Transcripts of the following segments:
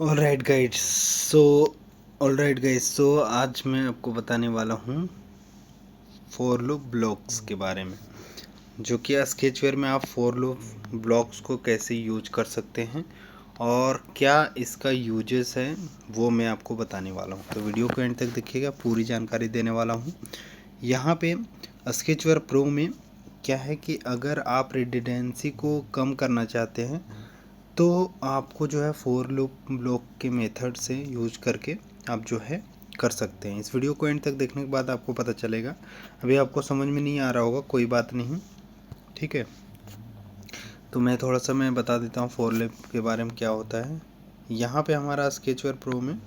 Alright guides, आज मैं आपको बताने वाला हूँ फोर लूप ब्लॉक्स के बारे में, जो कि स्केचवेयर में आप फोर लूप ब्लॉक्स को कैसे यूज कर सकते हैं और क्या इसका यूजेस है वो मैं आपको बताने वाला हूँ। तो वीडियो को एंड तक देखिएगा, पूरी जानकारी देने वाला हूँ। यहाँ पे स्केचवेयर प्रो में क्या है कि अगर आप रिडंडेंसी को कम करना चाहते हैं तो आपको जो है फोर लूप ब्लॉक के मेथड से यूज करके आप जो है कर सकते हैं। इस वीडियो को एंड तक देखने के बाद आपको पता चलेगा। अभी आपको समझ में नहीं आ रहा होगा, कोई बात नहीं, ठीक है। तो मैं बता देता हूँ फोर लूप के बारे में क्या होता है। यहाँ पे हमारा स्केचवेयर प्रो में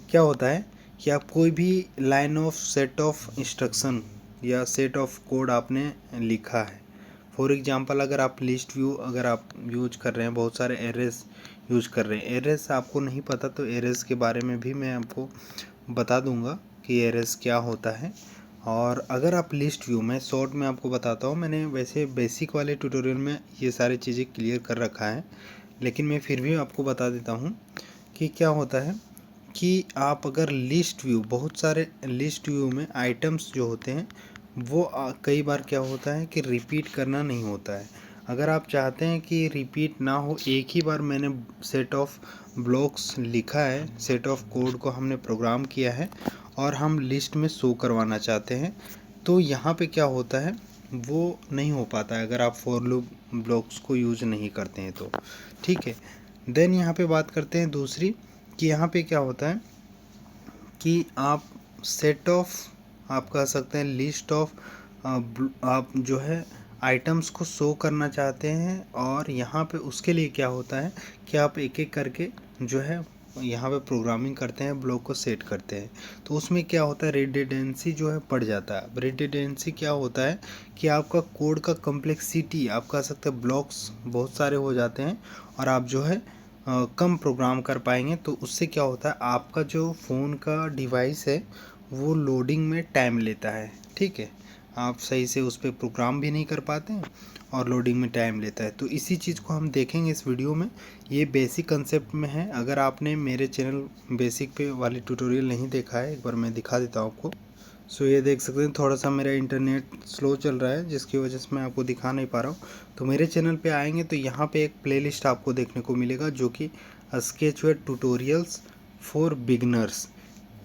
क्या होता है कि आप कोई भी line of set of instruction या सेट ऑफ कोड आपने लिखा है। फॉर एग्जांपल अगर आप लिस्ट व्यू अगर आप यूज कर रहे हैं, बहुत सारे एरेस यूज कर रहे हैं। एरेस आपको नहीं पता तो एरेस के बारे में भी मैं आपको बता दूंगा कि एरेस क्या होता है। और अगर आप लिस्ट व्यू, मैं शॉर्ट में आपको बताता हूँ, मैंने वैसे बेसिक वाले ट्यूटोरियल में ये सारी चीज़ें क्लियर कर रखा है, लेकिन मैं फिर भी आपको बता देता हूँ कि क्या होता है कि आप अगर लिस्ट व्यू, बहुत सारे लिस्ट व्यू में आइटम्स जो होते हैं वो कई बार क्या होता है कि रिपीट करना नहीं होता है। अगर आप चाहते हैं कि रिपीट ना हो, एक ही बार मैंने सेट ऑफ ब्लॉक्स लिखा है, सेट ऑफ कोड को हमने प्रोग्राम किया है और हम लिस्ट में शो करवाना चाहते हैं, तो यहाँ पे क्या होता है वो नहीं हो पाता है अगर आप फॉर लूप ब्लॉक्स को यूज नहीं करते हैं तो, ठीक है। देन यहाँ पे बात करते हैं दूसरी कि यहाँ पे क्या होता है कि आप सेट ऑफ, आप कह सकते हैं लिस्ट ऑफ, आप जो है आइटम्स को शो करना चाहते हैं और यहाँ पे उसके लिए क्या होता है कि आप एक एक करके जो है यहाँ पे प्रोग्रामिंग करते हैं, ब्लॉक को सेट करते हैं। तो उसमें क्या होता है, रिडंडेंसी जो है बढ़ जाता है। रिडंडेंसी क्या होता है कि आपका कोड का कॉम्प्लेक्सिटी, आप कह सकते हैं ब्लॉक्स बहुत सारे हो जाते हैं और आप जो है कम प्रोग्राम कर पाएंगे। तो उससे क्या होता है, आपका जो फ़ोन का डिवाइस है वो लोडिंग में टाइम लेता है, ठीक है। आप सही से उस पर प्रोग्राम भी नहीं कर पाते हैं और लोडिंग में टाइम लेता है। तो इसी चीज़ को हम देखेंगे इस वीडियो में। ये बेसिक कंसेप्ट में है। अगर आपने मेरे चैनल बेसिक पे वाली ट्यूटोरियल नहीं देखा है, एक बार मैं दिखा देता हूँ आपको। ये देख सकते हैं, थोड़ा सा मेरा इंटरनेट स्लो चल रहा है जिसकी वजह से मैं आपको दिखा नहीं पा रहा हूँ। तो मेरे चैनल पे आएंगे तो यहाँ पे एक प्लेलिस्ट आपको देखने को मिलेगा जो कि स्केचवेयर ट्यूटोरियल्स फॉर बिगनर्स।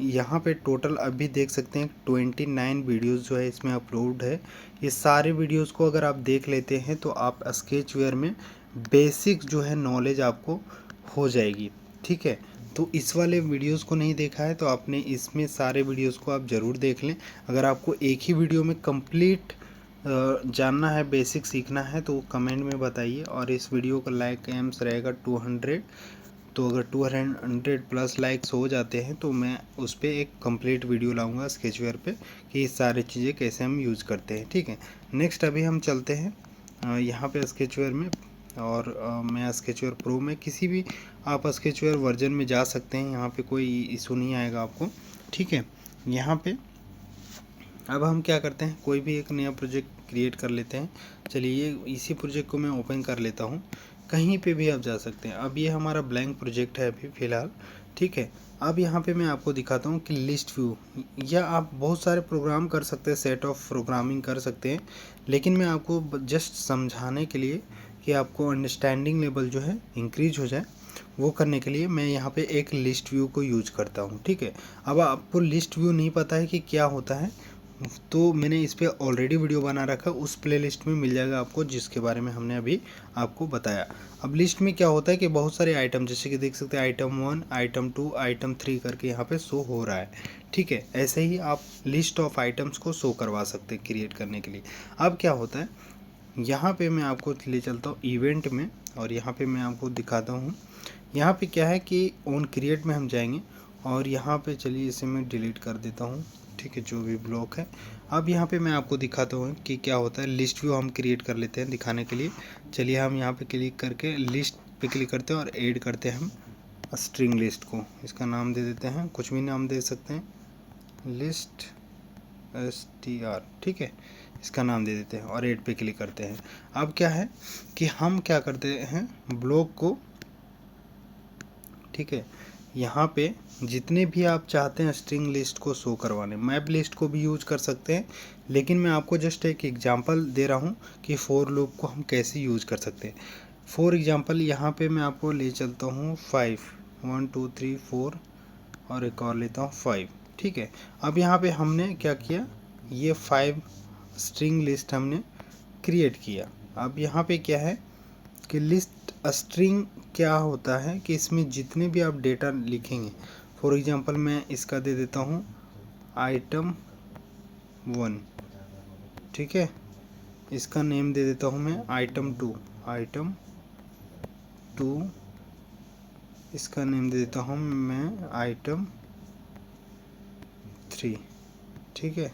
यहाँ पे टोटल अभी देख सकते हैं 29 वीडियोस जो है इसमें अपलोड है। ये सारे वीडियोस को अगर आप देख लेते हैं तो आप स्केचवेयर में बेसिक जो है नॉलेज आपको हो जाएगी, ठीक है। तो इस वाले वीडियोस को नहीं देखा है तो आपने इसमें सारे वीडियोस को आप ज़रूर देख लें। अगर आपको एक ही वीडियो में कंप्लीट जानना है, बेसिक सीखना है, तो कमेंट में बताइए। और इस वीडियो का लाइक एम्स रहेगा 200। तो अगर 200 प्लस लाइक्स हो जाते हैं तो मैं उस पर एक कंप्लीट वीडियो लाऊंगा स्केचवेयर पे कि ये सारी चीज़ें कैसे हम यूज़ करते हैं, ठीक है। नेक्स्ट अभी हम चलते हैं यहाँ पे स्केचवेयर में। और मैं स्केचवेयर प्रो में, किसी भी आप स्केचवेयर वर्जन में जा सकते हैं, यहाँ पे कोई इशू नहीं आएगा आपको, ठीक है। यहाँ पे अब हम क्या करते हैं, कोई भी एक नया प्रोजेक्ट क्रिएट कर लेते हैं। चलिए इसी प्रोजेक्ट को मैं ओपन कर लेता हूँ, कहीं पे भी आप जा सकते हैं। अब ये हमारा ब्लैंक प्रोजेक्ट है अभी फ़िलहाल, ठीक है। अब यहाँ पे मैं आपको दिखाता हूँ कि लिस्ट व्यू, या आप बहुत सारे प्रोग्राम कर सकते हैं, सेट ऑफ प्रोग्रामिंग कर सकते हैं, लेकिन मैं आपको जस्ट समझाने के लिए कि आपको अंडरस्टैंडिंग लेवल जो है इंक्रीज हो जाए, वो करने के लिए मैं यहाँ पे एक लिस्ट व्यू को यूज करता हूँ, ठीक है। अब आपको लिस्ट व्यू नहीं पता है कि क्या होता है, तो मैंने इस पर ऑलरेडी वीडियो बना रखा, उस प्लेलिस्ट में मिल जाएगा आपको, जिसके बारे में हमने अभी आपको बताया। अब लिस्ट में क्या होता है कि बहुत सारे आइटम, जैसे कि देख सकते हैं आइटम 1, आइटम 2, आइटम 3 करके यहाँ पे शो हो रहा है, ठीक है। ऐसे ही आप लिस्ट ऑफ आइटम्स को शो करवा सकते हैं क्रिएट करने के लिए। अब क्या होता है, यहाँ पे मैं आपको ले चलता हूँ इवेंट में और यहाँ पे मैं आपको दिखाता हूँ। यहाँ पे क्या है कि ऑन क्रिएट में हम जाएंगे और यहाँ पे चलिए इसे मैं डिलीट कर देता हूँ, ठीक है, जो भी ब्लॉक है। अब यहाँ पे मैं आपको दिखाता हूँ कि क्या होता है। लिस्ट व्यू हम क्रिएट कर लेते हैं दिखाने के लिए। चलिए हम यहाँ पे क्लिक करके लिस्ट पे क्लिक करते हैं और ऐड करते हैं हम स्ट्रिंग लिस्ट को। इसका नाम दे देते हैं, कुछ भी नाम दे सकते हैं, लिस्ट str, ठीक है, इसका नाम दे देते हैं और ऐड पे क्लिक करते हैं। अब क्या है कि हम क्या करते हैं, ब्लॉक को ठीक है। यहाँ पे जितने भी आप चाहते हैं स्ट्रिंग लिस्ट को शो करवाने, मैप लिस्ट को भी यूज कर सकते हैं, लेकिन मैं आपको जस्ट एक एग्जांपल दे रहा हूँ कि फॉर लूप को हम कैसे यूज कर सकते हैं। फॉर एग्जांपल यहाँ पे मैं आपको ले चलता हूँ 5, 1 2 3 4 और एक और लेता हूँ 5, ठीक है। अब यहाँ पे हमने क्या किया, ये 5 स्ट्रिंग लिस्ट हमने क्रिएट किया। अब यहाँ पे क्या है कि लिस्ट स्ट्रिंग क्या होता है कि इसमें जितने भी आप डेटा लिखेंगे, फॉर एग्जांपल मैं इसका दे देता हूँ आइटम 1, ठीक है। इसका नेम दे देता हूँ मैं आइटम 2, आइटम 2, इसका नेम दे देता हूँ मैं आइटम 3, ठीक है,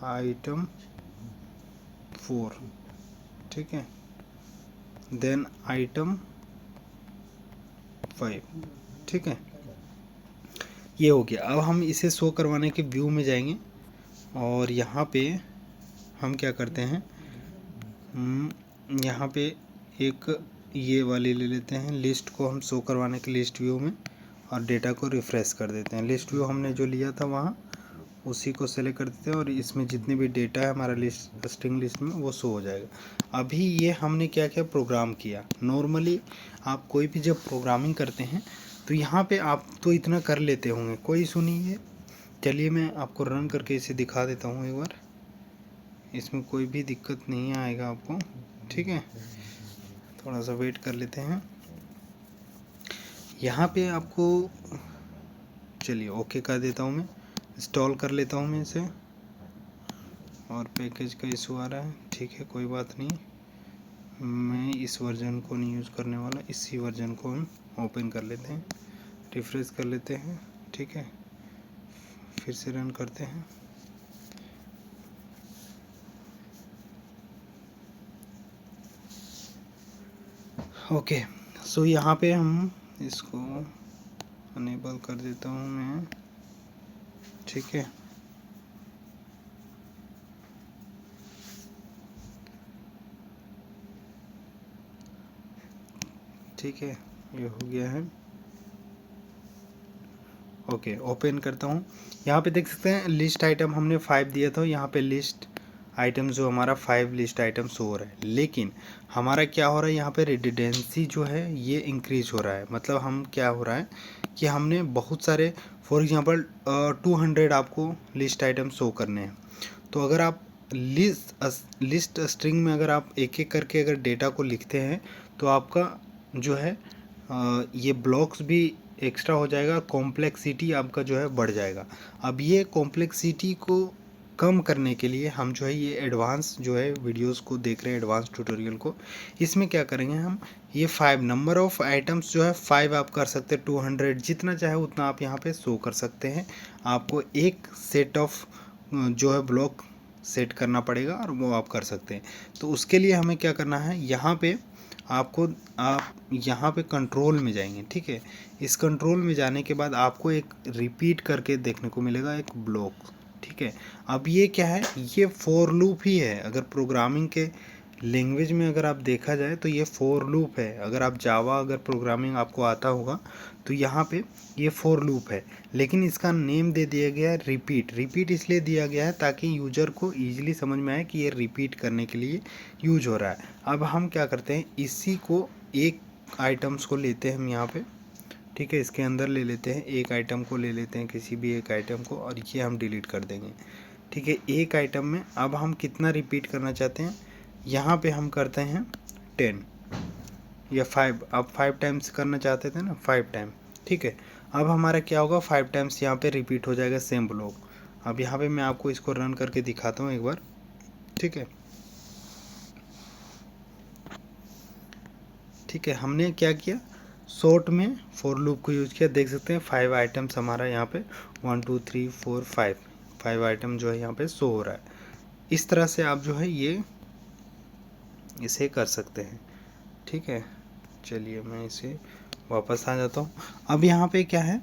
आइटम 4, ठीक है, देन आइटम 5, ठीक है। ये हो गया। अब हम इसे शो करवाने के व्यू में जाएंगे और यहाँ पे हम क्या करते हैं, यहाँ पे एक ये वाली ले लेते हैं, लिस्ट को हम शो करवाने के लिस्ट व्यू में, और डेटा को रिफ़्रेश कर देते हैं। लिस्ट व्यू हमने जो लिया था वहाँ उसी को सेलेक्ट कर देते हैं और इसमें जितने भी डेटा है हमारा लिस्ट स्ट्रिंग लिस्ट में वो शो हो जाएगा। अभी ये हमने क्या किया, प्रोग्राम किया। नॉर्मली आप कोई भी जब प्रोग्रामिंग करते हैं तो यहाँ पे आप तो इतना कर लेते होंगे, कोई इशू नहीं है। चलिए मैं आपको रन करके इसे दिखा देता हूँ एक बार, इसमें कोई भी दिक्कत नहीं आएगा आपको, ठीक है। थोड़ा सा वेट कर लेते हैं। यहाँ पे आपको, चलिए ओके कर देता हूँ मैं, इंस्टॉल कर लेता हूँ मैं इसे, और पैकेज का इशू आ रहा है, ठीक है कोई बात नहीं। मैं इस वर्जन को नहीं यूज़ करने वाला, इसी वर्जन को हम ओपन कर लेते हैं, रिफ्रेश कर लेते हैं, ठीक है, फिर से रन करते हैं। ओके, सो यहाँ पे हम इसको अनेबल कर देता हूँ मैं, ठीक है। ठीक है, ये हो गया है। ओके, ओपन करता हूँ। यहाँ पे देख सकते हैं लिस्ट आइटम हमने 5 दिया था, यहाँ पे लिस्ट आइटम जो हमारा 5 लिस्ट आइटम शो हो रहा है, लेकिन हमारा क्या हो रहा है, यहाँ पे रिडंडेंसी जो है ये इंक्रीज हो रहा है। मतलब हम क्या हो रहा है कि हमने बहुत सारे, फॉर एग्जांपल 200 आपको लिस्ट आइटम शो करने हैं, तो अगर आप लिस्ट स्ट्रिंग में अगर आप एक एक करके अगर डेटा को लिखते हैं तो आपका जो है ये ब्लॉक्स भी एक्स्ट्रा हो जाएगा, कॉम्प्लेक्सिटी आपका जो है बढ़ जाएगा। अब ये कॉम्प्लेक्सिटी को कम करने के लिए हम जो है ये एडवांस जो है वीडियोस को देख रहे हैं, एडवांस ट्यूटोरियल को, इसमें क्या करेंगे हम, ये 5 नंबर ऑफ़ आइटम्स जो है 5 आप कर सकते हैं, 200 जितना चाहे उतना आप यहाँ पे शो कर सकते हैं। आपको एक सेट ऑफ जो है ब्लॉक सेट करना पड़ेगा और वो आप कर सकते हैं। तो उसके लिए हमें क्या करना है, यहाँ पे आपको, आप यहाँ पे कंट्रोल में जाएंगे, ठीक है। इस कंट्रोल में जाने के बाद आपको एक रिपीट करके देखने को मिलेगा एक ब्लॉक, ठीक है। अब ये क्या है, ये फॉर लूप ही है। अगर प्रोग्रामिंग के लैंग्वेज में अगर आप देखा जाए तो ये फॉर लूप है। अगर आप जावा अगर प्रोग्रामिंग आपको आता होगा तो यहाँ पे ये फॉर लूप है, लेकिन इसका नेम दे दिया गया है रिपीट। रिपीट इसलिए दिया गया है ताकि यूज़र को ईजिली समझ में आए कि ये रिपीट करने के लिए यूज हो रहा है। अब हम क्या करते हैं, इसी को एक आइटम्स को लेते हैं हम यहाँ पे, ठीक है, इसके अंदर ले लेते हैं, एक आइटम को ले लेते हैं, किसी भी एक आइटम को, और ये हम डिलीट कर देंगे, ठीक है। एक आइटम में अब हम कितना रिपीट करना चाहते हैं, यहाँ पे हम करते हैं 10 या 5। आप 5 टाइम्स करना चाहते थे ना, 5 टाइम, ठीक है। अब हमारा क्या होगा, 5 टाइम्स यहाँ पे रिपीट हो जाएगा सेम ब्लॉक। अब यहाँ पे मैं आपको इसको रन करके दिखाता हूँ एक बार, ठीक है। ठीक है, हमने क्या किया, शॉर्ट में फॉर लूप को यूज़ किया। देख सकते हैं 5 आइटम्स हमारा यहाँ पे 1 2 3 4 5 आइटम जो है यहाँ पे शो हो रहा है। इस तरह से आप जो है ये इसे कर सकते हैं, ठीक है। चलिए मैं इसे वापस आ जाता हूँ। अब यहाँ पे क्या है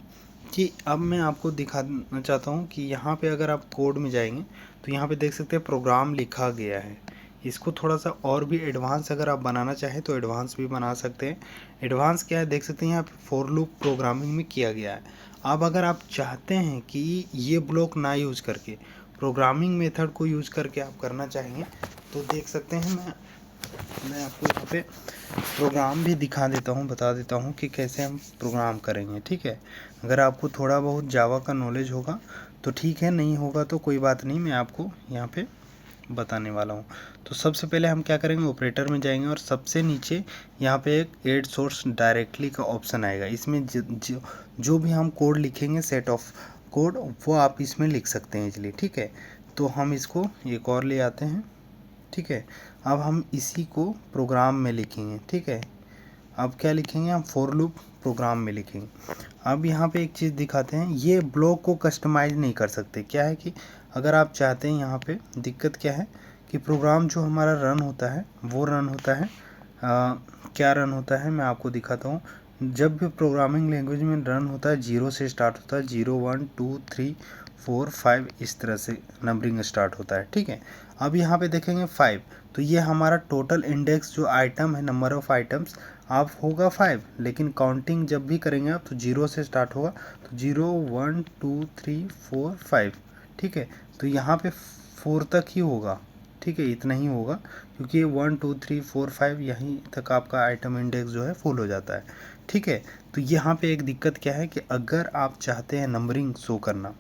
कि अब मैं आपको दिखाना चाहता हूँ कि यहाँ पे अगर आप कोड में जाएंगे तो यहाँ पे देख सकते हैं प्रोग्राम लिखा गया है। इसको थोड़ा सा और भी एडवांस अगर आप बनाना चाहें तो एडवांस भी बना सकते हैं। एडवांस क्या है देख सकते हैं यहाँ पे फॉर लूप प्रोग्रामिंग में किया गया है। अब अगर आप चाहते हैं कि ये ब्लॉक ना यूज करके प्रोग्रामिंग मेथड को यूज करके आप करना चाहेंगे तो देख सकते हैं मैं आपको यहाँ पे प्रोग्राम भी दिखा देता हूँ, बता देता हूँ कि कैसे हम प्रोग्राम करेंगे। ठीक है, अगर आपको थोड़ा बहुत जावा का नॉलेज होगा तो ठीक है, नहीं होगा तो कोई बात नहीं, मैं आपको यहाँ पे बताने वाला हूँ। तो सबसे पहले हम क्या करेंगे, ऑपरेटर में जाएंगे और सबसे नीचे यहाँ पे एक ऐड सोर्स डायरेक्टली का ऑप्शन आएगा। इसमें जो भी हम कोड लिखेंगे सेट ऑफ कोड वो आप इसमें लिख सकते हैं इजली। ठीक है, तो हम इसको एक और ले आते हैं। ठीक है, अब हम इसी को प्रोग्राम में लिखेंगे। ठीक है, अब क्या लिखेंगे हम, फॉर लूप प्रोग्राम में लिखेंगे। अब यहाँ पे एक चीज़ दिखाते हैं, ये ब्लॉक को कस्टमाइज नहीं कर सकते। क्या है कि अगर आप चाहते हैं, यहाँ पे दिक्कत क्या है कि प्रोग्राम जो हमारा रन होता है वो रन होता है क्या रन होता है मैं आपको दिखाता हूँ। जब भी प्रोग्रामिंग लैंग्वेज में रन होता है 0 से स्टार्ट होता है, 0 1 2 3 4 5 इस तरह से नंबरिंग स्टार्ट होता है। ठीक है, अब यहाँ पे देखेंगे 5, तो ये हमारा टोटल इंडेक्स जो आइटम है, नंबर ऑफ आइटम्स आप होगा 5, लेकिन काउंटिंग जब भी करेंगे आप तो 0 से स्टार्ट होगा, तो 0 1 2 3 4 5। ठीक है, तो यहाँ पे 4 तक ही होगा। ठीक है, इतना ही होगा क्योंकि 1 2 3 4 5 यहीं तक आपका आइटम इंडेक्स जो है फुल हो जाता है। ठीक है, तो यहाँ पे एक दिक्कत क्या है कि अगर आप चाहते हैं नंबरिंग शो करना,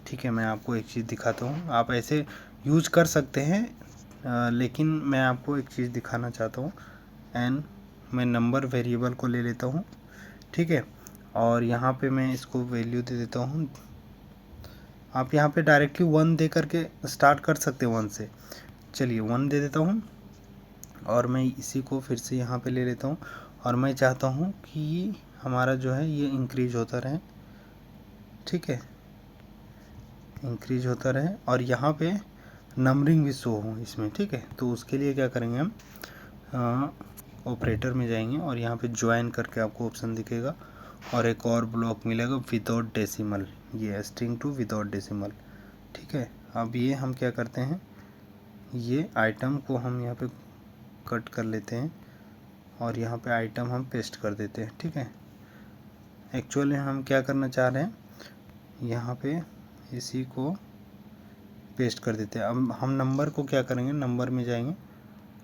ठीक है, मैं आपको एक चीज़ दिखाता हूँ, आप ऐसे यूज कर सकते हैं लेकिन मैं आपको एक चीज़ दिखाना चाहता हूँ। एन मैं नंबर वेरिएबल को ले लेता हूँ। ठीक है, और यहाँ पे मैं इसको वैल्यू दे देता हूँ। आप यहाँ पे डायरेक्टली 1 दे करके स्टार्ट कर सकते हैं 1 से। चलिए 1 दे देता हूँ और मैं इसी को फिर से यहाँ पे ले लेता हूँ और मैं चाहता हूँ कि हमारा जो है ये इंक्रीज होता रहे। ठीक है, इंक्रीज होता रहे और यहाँ पे नंबरिंग भी शो हो इसमें। ठीक है, तो उसके लिए क्या करेंगे हम, ऑपरेटर में जाएंगे और यहाँ पे ज्वाइन करके आपको ऑप्शन दिखेगा और एक और ब्लॉक मिलेगा विदाउट डेसिमल, ये स्ट्रिंग टू विदाउट डेसिमल। ठीक है, अब ये हम क्या करते हैं, ये आइटम को हम यहाँ पे कट कर लेते हैं और यहाँ पे आइटम हम पेस्ट कर देते हैं। ठीक है, एक्चुअली हम क्या करना चाह रहे हैं, यहाँ पे इसी को पेस्ट कर देते हैं। अब हम नंबर को क्या करेंगे, नंबर में जाएंगे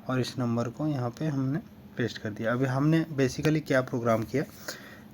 और इस नंबर को यहाँ पे हमने पेस्ट कर दिया। अभी हमने बेसिकली क्या प्रोग्राम किया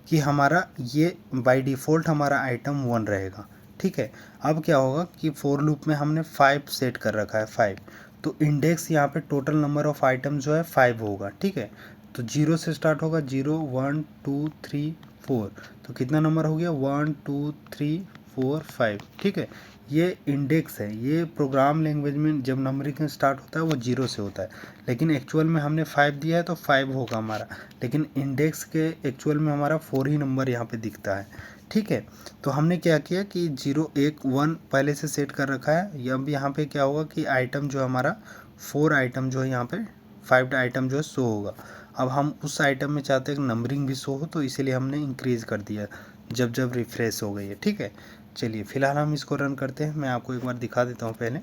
कि हमारा ये बाय डिफ़ॉल्ट हमारा आइटम 1 रहेगा। ठीक है, अब क्या होगा कि फॉर लूप में हमने 5 सेट कर रखा है, 5, तो इंडेक्स यहाँ पे टोटल नंबर ऑफ आइटम जो है 5 होगा। ठीक है, तो 0 से स्टार्ट होगा, 0 1 2 3 4, तो कितना नंबर हो गया, 1 2 3 4 5। ठीक है, ये इंडेक्स है। ये प्रोग्राम लैंग्वेज में जब नंबरिंग स्टार्ट होता है वो 0 से होता है, लेकिन एक्चुअल में हमने 5 दिया है तो 5 होगा हमारा, लेकिन इंडेक्स के एक्चुअल में हमारा 4 ही नंबर यहाँ पे दिखता है। ठीक है, तो हमने क्या किया कि 0 1 1 पहले से सेट कर रखा है। अब यहाँ पे क्या होगा कि आइटम जो हमारा 4 आइटम जो है यहाँ पे 5 आइटम जो है शो होगा। अब हम उस आइटम में चाहते हैं कि नंबरिंग भी शो हो, तो इसीलिए हमने इंक्रीज़ कर दिया जब जब रिफ्रेश हो गई है। ठीक है, चलिए फिलहाल हम इसको रन करते हैं, मैं आपको एक बार दिखा देता हूँ पहले।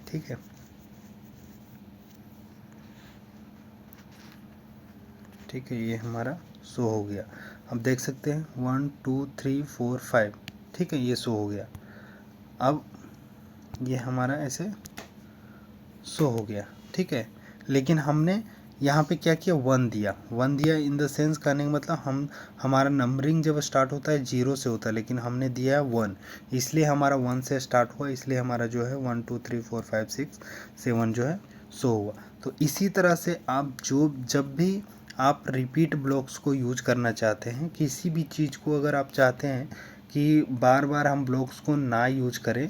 ठीक है, ठीक है, ये हमारा शो हो गया। अब देख सकते हैं 1 2 3 4 5। ठीक है, ये शो हो गया। अब ये हमारा ऐसे शो हो गया। ठीक है, लेकिन हमने यहाँ पे क्या किया, 1 दिया। 1 दिया इन द सेंस कहने का मतलब हमारा नंबरिंग जब स्टार्ट होता है 0 से होता है, लेकिन हमने दिया है 1, इसलिए हमारा 1 से स्टार्ट हुआ, इसलिए हमारा जो है 1 2 3 4 5 6 7 जो है शो हुआ। तो इसी तरह से आप जब भी आप रिपीट ब्लॉक्स को यूज करना चाहते हैं, किसी भी चीज़ को अगर आप चाहते हैं कि बार बार हम ब्लॉक्स को ना यूज करें,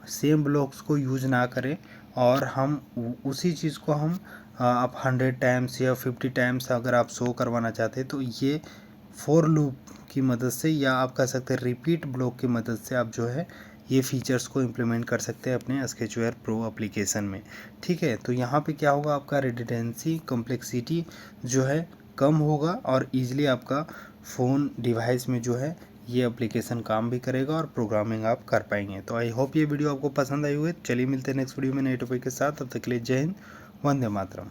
सेम ब्लॉक्स को यूज ना करें और हम उसी चीज़ को हम आप 100 टाइम्स या 50 टाइम्स अगर आप शो करवाना चाहते हैं, तो ये फॉर लूप की मदद से या आप कह सकते हैं रिपीट ब्लॉक की मदद से आप जो है ये फीचर्स को इम्प्लीमेंट कर सकते हैं अपने स्केचवेयर प्रो एप्लीकेशन में। ठीक है, तो यहाँ पे क्या होगा, आपका रिडंडेंसी कॉम्प्लेक्सिटी जो है कम होगा और ईजिली आपका फ़ोन डिवाइस में जो है ये एप्लीकेशन काम भी करेगा और प्रोग्रामिंग आप कर पाएंगे। तो आई होप ये वीडियो आपको पसंद आई हुई। चलिए मिलते हैं नेक्स्ट वीडियो में नए टॉपिक के साथ, तब तक के लिए जय हिंद, वंदे मातरम।